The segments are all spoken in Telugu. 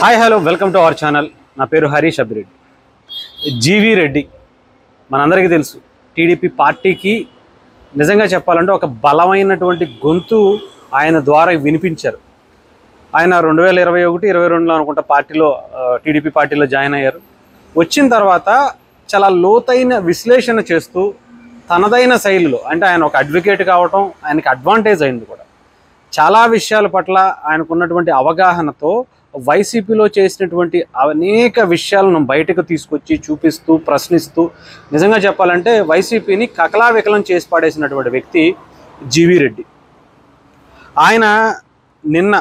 Hi hello welcome to our channel. నా పేరు హరీష్ అభిరెడ్డి. జీవీ రెడ్డి మనందరికీ తెలుసు. టీడీపీ పార్టీకి నిజంగా చెప్పాలంటే ఒక బలమైనటువంటి గొంతు ఆయన ద్వారా వినిపించారు. ఆయన 2021-22లో అనుకుంటా టీడీపీ పార్టీలో జాయిన్ అయ్యారు. వచ్చిన తర్వాత చాలా లోతైన విశ్లేషణ చేస్తూ తనదైన శైలిలో, అంటే ఆయన ఒక అడ్వకేట్ కావటం ఆయనకి అడ్వాంటేజ్ అయింది కూడా. చాలా విషయాల పట్ల ఆయనకున్నటువంటి అవగాహనతో వైసీపీలో చేసినటువంటి అనేక విషయాలను బయటకు తీసుకొచ్చి చూపిస్తూ ప్రశ్నిస్తూ నిజంగా చెప్పాలంటే వైసీపీని కకలావికలం చేసి పాడేసినటువంటి వ్యక్తి జీవీ రెడ్డి. ఆయన నిన్న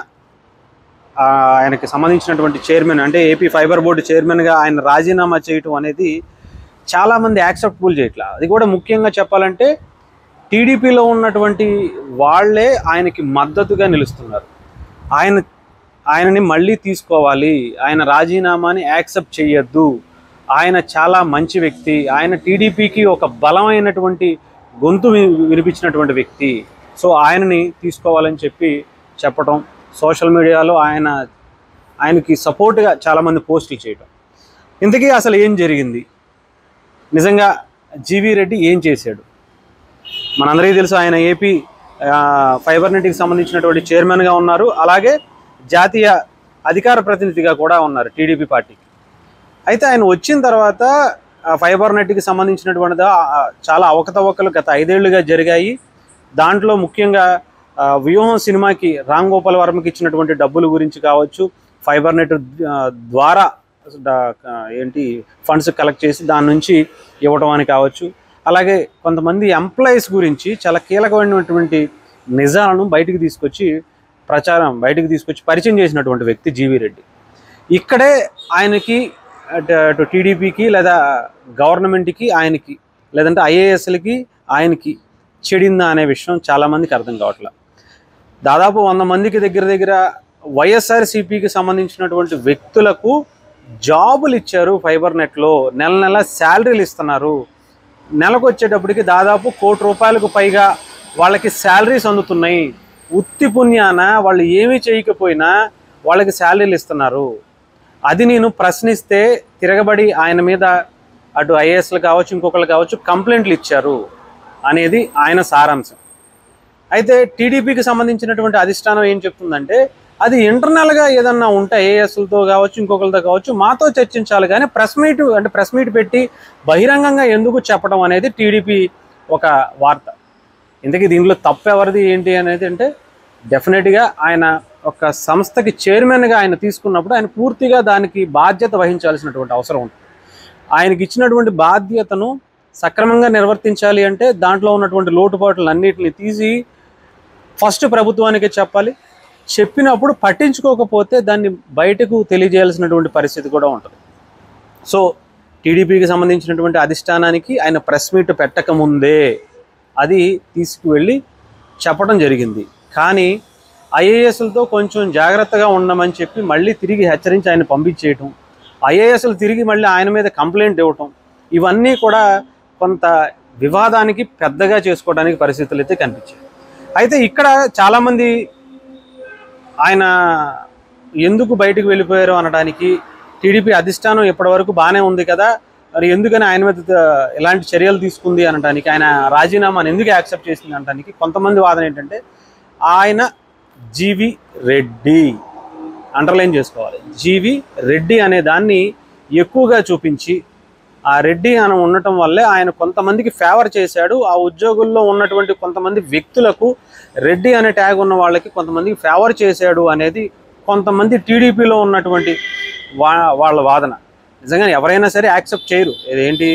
ఆయనకి సంబంధించినటువంటి చైర్మన్, అంటే ఏపీ ఫైబర్ బోర్డు చైర్మన్గా ఆయన రాజీనామా చేయటం అనేది చాలామంది యాక్సెప్టబుల్ చేయట్లా. అది కూడా ముఖ్యంగా చెప్పాలంటే టీడీపీలో ఉన్నటువంటి వాళ్ళే ఆయనకి మద్దతుగా నిలుస్తున్నారు. ఆయనని మళ్ళీ తీసుకోవాలి, ఆయన రాజీనామాని యాక్సెప్ట్ చేయొద్దు, ఆయన చాలా మంచి వ్యక్తి, ఆయన టీడీపీకి ఒక బలమైనటువంటి గొంతు వినిపించినటువంటి వ్యక్తి, సో ఆయనని తీసుకోవాలని చెప్పటం, సోషల్ మీడియాలో ఆయనకి సపోర్ట్గా చాలామంది పోస్టులు చేయటం. ఇంతకీ అసలు ఏం జరిగింది? నిజంగా జీవీ రెడ్డి ఏం చేశాడు? మనందరికీ తెలుసు, ఆయన ఏపీ ఫైబర్ నెట్కి సంబంధించినటువంటి చైర్మన్గా ఉన్నారు, అలాగే జాతీయ అధికార ప్రతినిధిగా కూడా ఉన్నారు టీడీపీ పార్టీకి. అయితే ఆయన వచ్చిన తర్వాత ఫైబర్ నెట్కి సంబంధించినటువంటిది చాలా అవకతవకలు గత 5 ఏళ్లుగా జరిగాయి. దాంట్లో ముఖ్యంగా వ్యూహం సినిమాకి రామ్ గోపాల్ వర్మకి ఇచ్చినటువంటి డబ్బుల గురించి కావచ్చు, ఫైబర్ నెట్ ద్వారా ఫండ్స్ కలెక్ట్ చేసి దాని నుంచి ఇవ్వడం అని కావచ్చు, అలాగే కొంతమంది ఎంప్లాయీస్ గురించి చాలా కీలకమైనటువంటి నిజాలను బయటికి తీసుకొచ్చి పరిచయం చేసినటువంటి వ్యక్తి జీవీ రెడ్డి. ఇక్కడే ఆయనకి అటు టీడీపీకి లేదా గవర్నమెంట్కి ఆయనకి లేదంటే ఐఏఎస్లకి ఆయనకి చెడిందా అనే విషయం చాలామందికి అర్థం కావట్లేదు. దాదాపు 100 మందికి దగ్గర వైఎస్ఆర్సీపీకి సంబంధించినటువంటి వ్యక్తులకు జాబులు ఇచ్చారు ఫైబర్ నెట్లో. నెల శాలరీలు ఇస్తున్నారు. నెలకు వచ్చేటప్పటికి దాదాపు ₹1 కోటి పైగా వాళ్ళకి శాలరీస్ అందుతున్నాయి. ఉత్తి పుణ్యాన వాళ్ళు ఏమీ చేయకపోయినా వాళ్ళకి శాలరీలు ఇస్తున్నారు. అది నేను ప్రశ్నిస్తే తిరగబడి ఆయన మీద అటు ఐఏఎస్లు కావచ్చు ఇంకొకళ్ళు కావచ్చు కంప్లైంట్లు ఇచ్చారు అనేది ఆయన సారాంశం. అయితే టీడీపీకి సంబంధించినటువంటి అధిష్టానం ఏం చెప్తుందంటే, అది ఇంటర్నల్గా ఏదన్నా ఉంటే ఐఏఎస్లతో కావచ్చు ఇంకొకరితో కావచ్చు మాతో చర్చించాలి, కానీ ప్రెస్ మీట్ పెట్టి బహిరంగంగా ఎందుకు చెప్పడం అనేది టీడీపీ ఒక వార్త. ఇంతకీ దీంట్లో తప్పు ఎవరిది ఏంటి అనేది అంటే, డెఫినెట్గా ఆయన ఒక సంస్థకి చైర్మన్గా ఆయన తీసుకున్నప్పుడు ఆయన పూర్తిగా దానికి బాధ్యత వహించాల్సినటువంటి అవసరం ఉంటుంది. ఆయనకి ఇచ్చినటువంటి బాధ్యతను సక్రమంగా నిర్వర్తించాలి అంటే దాంట్లో ఉన్నటువంటి లోటుపాట్లను అన్నిటిని తీసి ఫస్ట్ ప్రభుత్వానికి చెప్పాలి. చెప్పినప్పుడు పట్టించుకోకపోతే దాన్ని బయటకు తెలియజేయాల్సినటువంటి పరిస్థితి కూడా ఉంటుంది. సో టీడీపీకి సంబంధించినటువంటి అధిష్టానానికి ఆయన ప్రెస్ మీట్ పెట్టకముందే అది తీసుకువెళ్ళి చెప్పడం జరిగింది. కానీ ఐఏఎస్లతో కొంచెం జాగ్రత్తగా ఉండమని చెప్పి మళ్ళీ తిరిగి హెచ్చరించి ఆయన పంపించేయటం, ఐఏఎస్లు తిరిగి మళ్ళీ ఆయన మీద కంప్లైంట్ ఇవ్వటం, ఇవన్నీ కూడా కొంత వివాదానికి పెద్దగా చేసుకోవడానికి పరిస్థితులు అయితే కనిపించాయి. అయితే ఇక్కడ చాలామంది ఆయన ఎందుకు బయటకు వెళ్ళిపోయారు అనడానికి, టీడీపీ అధిష్టానం ఇప్పటివరకు బాగానే ఉంది కదా, మరి ఎందుకని ఆయన మీద ఎలాంటి చర్యలు తీసుకుంది అనడానికి, ఆయన రాజీనామాను ఎందుకు యాక్సెప్ట్ చేసింది అనడానికి కొంతమంది వాదన ఏంటంటే, ఆయన జీవీ రెడ్డి అండర్లైన్ చేసుకోవాలి. జీవీ రెడ్డి అనే దాన్ని ఎక్కువగా చూపించి ఆ రెడ్డి అని ఉండటం వల్లే ఆయన కొంతమందికి ఫేవర్ చేశాడు. ఆ ఉద్యోగుల్లో ఉన్నటువంటి కొంతమంది వ్యక్తులకు రెడ్డి అనే ట్యాగ్ ఉన్న వాళ్ళకి కొంతమందికి ఫేవర్ చేశాడు అనేది కొంతమంది టీడీపీలో ఉన్నటువంటి వాళ్ళ వాదన. నిజంగా ఎవరైనా సరే యాక్సెప్ట్ చేయరు. ఇదేంటి,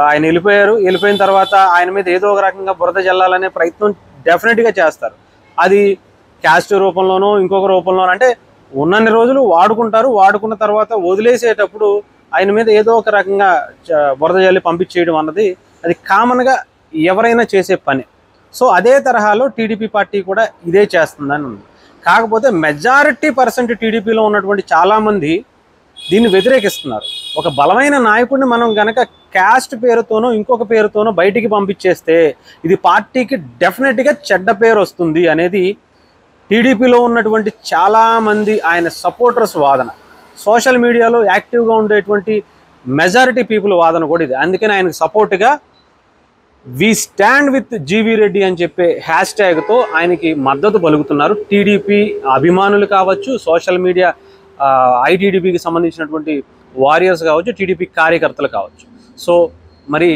ఆయన వెళ్ళిపోయిన తర్వాత ఆయన మీద ఏదో ఒక రకంగా బురద జల్లాలనే ప్రయత్నం డెఫినెట్గా చేస్తారు. అది క్యాస్ట్ రూపంలోనో ఇంకొక రూపంలోనో, అంటే ఉన్నన్ని రోజులు వాడుకుంటారు, వాడుకున్న తర్వాత వదిలేసేటప్పుడు ఆయన మీద ఏదో ఒక రకంగా బురద జల్లి పంపించేయడం అన్నది అది కామన్గా ఎవరైనా చేసే పని. సో అదే తరహాలో టీడీపీ పార్టీ కూడా ఇదే చేస్తుందని ఉంది. కాకపోతే మెజారిటీ % టీడీపీలో ఉన్నటువంటి చాలామంది దీన్ని వ్యతిరేకిస్తున్నారు. ఒక బలమైన నాయకుడిని మనం గనక క్యాస్ట్ పేరుతోనో ఇంకొక పేరుతోనో బయటికి పంపించేస్తే ఇది పార్టీకి డెఫినెట్గా చెడ్డ పేరు వస్తుంది అనేది టీడీపీలో ఉన్నటువంటి చాలామంది ఆయన సపోర్టర్స్ వాదన. సోషల్ మీడియాలో యాక్టివ్గా ఉండేటువంటి మెజారిటీ పీపుల్ వాదన కూడా ఇది. అందుకని ఆయనకు సపోర్ట్గా we stand with GV Reddy అని చెప్పే హ్యాష్ ట్యాగ్తో ఆయనకి మద్దతు పలుకుతున్నారు టీడీపీ అభిమానులు కావచ్చు, సోషల్ మీడియా ఐటీడీపీకి సంబంధించినటువంటి వారియర్స్ కావచ్చు, టీడీపీ కార్యకర్తలు కావచ్చు. సో మరి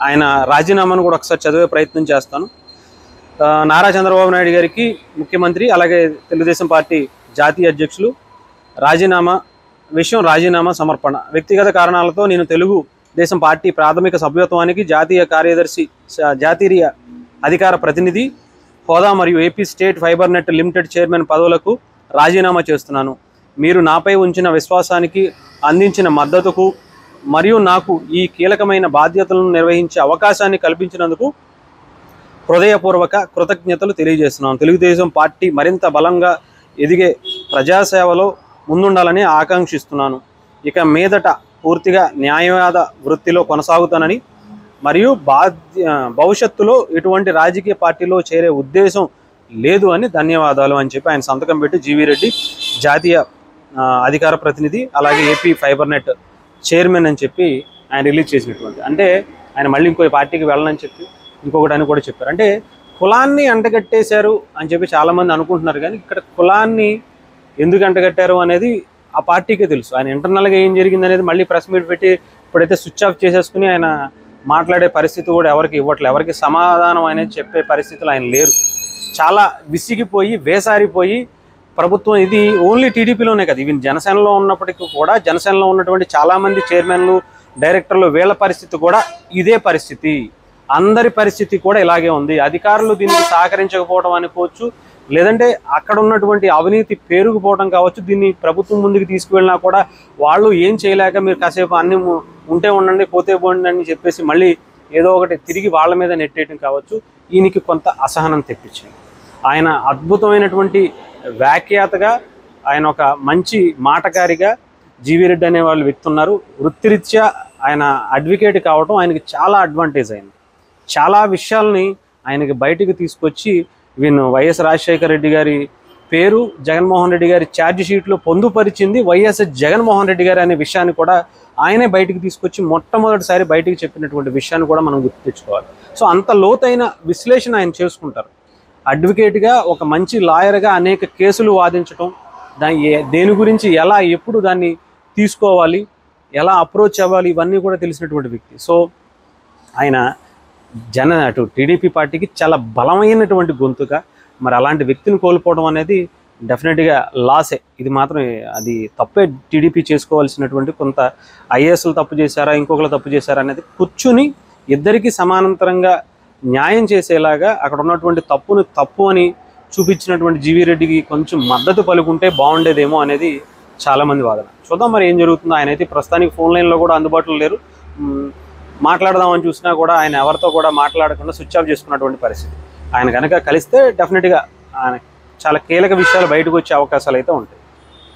ఆయన రాజీనామాను కూడా ఒకసారి చదివే ప్రయత్నం చేస్తాను. నారా చంద్రబాబు నాయుడు గారికి ముఖ్యమంత్రి, అలాగే తెలుగుదేశం పార్టీ జాతీయ అధ్యక్షులు రాజీనామా సమర్పణ. వ్యక్తిగత కారణాలతో నేను తెలుగుదేశం పార్టీ ప్రాథమిక సభ్యత్వానికి, జాతీయ కార్యదర్శి, జాతీయ అధికార ప్రతినిధి హోదా మరియు AP state fibre net limited chairman పదవులకు రాజీనామా చేస్తున్నాను. మీరు నాపై ఉంచిన విశ్వాసానికి, అందించిన మద్దతుకు మరియు నాకు ఈ కీలకమైన బాధ్యతలను నిర్వహించే అవకాశాన్ని కల్పించినందుకు హృదయపూర్వక కృతజ్ఞతలు తెలియజేస్తున్నాను. తెలుగుదేశం పార్టీ మరింత బలంగా ఎదిగే ప్రజాసేవలో ముందుండాలని ఆకాంక్షిస్తున్నాను. ఇక మీదట పూర్తిగా న్యాయవాద వృత్తిలో కొనసాగుతానని మరియు భవిష్యత్తులో ఎటువంటి రాజకీయ పార్టీలో చేరే ఉద్దేశం లేదు అని ధన్యవాదాలు అని చెప్పి ఆయన సంతకం పెట్టి జీవీ రెడ్డి జాతీయ అధికార ప్రతినిధి, అలాగే ఏపీ ఫైబర్ నెట్ చైర్మన్ అని చెప్పి ఆయన రిలీజ్ చేసినటువంటి. అంటే ఆయన మళ్ళీ ఇంకో పార్టీకి వెళ్ళనని చెప్పి ఇంకొకటి అని కూడా చెప్పారు. అంటే కులాన్ని అంటగట్టేశారు అని చెప్పి చాలామంది అనుకుంటున్నారు, కానీ ఇక్కడ కులాన్ని ఎందుకు అంటగట్టారు అనేది ఆ పార్టీకే తెలుసు. ఆయన ఇంటర్నల్గా ఏం జరిగింది అనేది మళ్ళీ ప్రెస్ మీట్ పెట్టి ఇప్పుడైతే స్విచ్ ఆఫ్ చేసేసుకుని ఆయన మాట్లాడే పరిస్థితి కూడా ఎవరికి ఇవ్వట్లేదు, ఎవరికి సమాధానం అనేది చెప్పే పరిస్థితులు ఆయన లేరు. చాలా విసిగిపోయి వేసారిపోయి ప్రభుత్వం, ఇది ఓన్లీ టీడీపీలోనే కదా, ఈవెన్ జనసేనలో ఉన్నప్పటికీ కూడా జనసేనలో ఉన్నటువంటి చాలామంది చైర్మన్లు, డైరెక్టర్లు, వీళ్ళ పరిస్థితి కూడా ఇదే పరిస్థితి. అందరి పరిస్థితి కూడా ఇలాగే ఉంది. అధికారులు దీనికి సహకరించకపోవడం అనుకోవచ్చు, లేదంటే అక్కడ ఉన్నటువంటి అవినీతి పేరుకుపోవడం కావచ్చు. దీన్ని ప్రభుత్వం ముందుకు తీసుకువెళ్ళినా కూడా వాళ్ళు ఏం చేయలేక మీరు కాసేపు అన్ని ఉంటే ఉండండి, పోతే పోండి అని చెప్పేసి మళ్ళీ ఏదో ఒకటి తిరిగి వాళ్ళ మీద నెట్టేయడం కావచ్చు. ఈయనకి కొంత అసహనం తెప్పించింది. ఆయన అద్భుతమైనటువంటి వ్యాఖ్యాతగా, ఆయన ఒక మంచి మాటకారిగా జీవీ రెడ్డి అనే వాళ్ళు వ్యక్తి ఉన్నారు. వృత్తిరీత్యా ఆయన అడ్వకేట్ కావడం ఆయనకి చాలా అడ్వాంటేజ్ అయింది. చాలా విషయాల్ని ఆయనకి బయటికి తీసుకొచ్చి వైఎస్ రాజశేఖర రెడ్డి గారి పేరు జగన్మోహన్ రెడ్డి గారి ఛార్జ్ షీట్లో పొందుపరిచింది వైఎస్ జగన్మోహన్ రెడ్డి గారు అనే విషయాన్ని కూడా ఆయనే బయటికి తీసుకొచ్చి మొట్టమొదటిసారి బయటికి చెప్పినటువంటి విషయాన్ని కూడా మనం గుర్తు తెచ్చుకోవాలి. సో అంత లోతైన విశ్లేషణ ఆయన చేసుకుంటారు. అడ్వకేట్గా, ఒక మంచి లాయర్గా అనేక కేసులు వాదించడం, దేని గురించి ఎలా ఎప్పుడు దాన్ని తీసుకోవాలి, ఎలా అప్రోచ్ అవ్వాలి, ఇవన్నీ కూడా తెలిసినటువంటి వ్యక్తి. సో ఆయన అటు టీడీపీ పార్టీకి చాలా బలమైనటువంటి గొంతుగా. మరి అలాంటి వ్యక్తిని కోల్పోవడం అనేది డెఫినెట్గా లాసే. ఇది మాత్రం అది తప్పే. టీడీపీ చేసుకోవాల్సినటువంటి కొంత ఐఏఎస్లు తప్పు చేశారా, ఇంకొకరు తప్పు చేశారా అనేది కూర్చుని ఇద్దరికీ సమానంతరంగా న్యాయం చేసేలాగా అక్కడ ఉన్నటువంటి తప్పును తప్పు అని చూపించినటువంటి జీవీ రెడ్డికి కొంచెం మద్దతు పలుకుంటే బాగుండేదేమో అనేది చాలామంది వాదన. చూద్దాం మరి ఏం జరుగుతుందో. ఆయన అయితే ప్రస్తుతానికి ఫోన్ లైన్లో కూడా అందుబాటులో లేరు. మాట్లాడదామని చూసినా కూడా ఆయన ఎవరితో కూడా మాట్లాడకుండా స్విచ్ ఆఫ్ చేసుకున్నటువంటి పరిస్థితి. ఆయన కనుక కలిస్తే డెఫినెట్గా ఆయన చాలా కీలక విషయాలు బయటకు వచ్చే అవకాశాలు అయితే ఉంటాయి.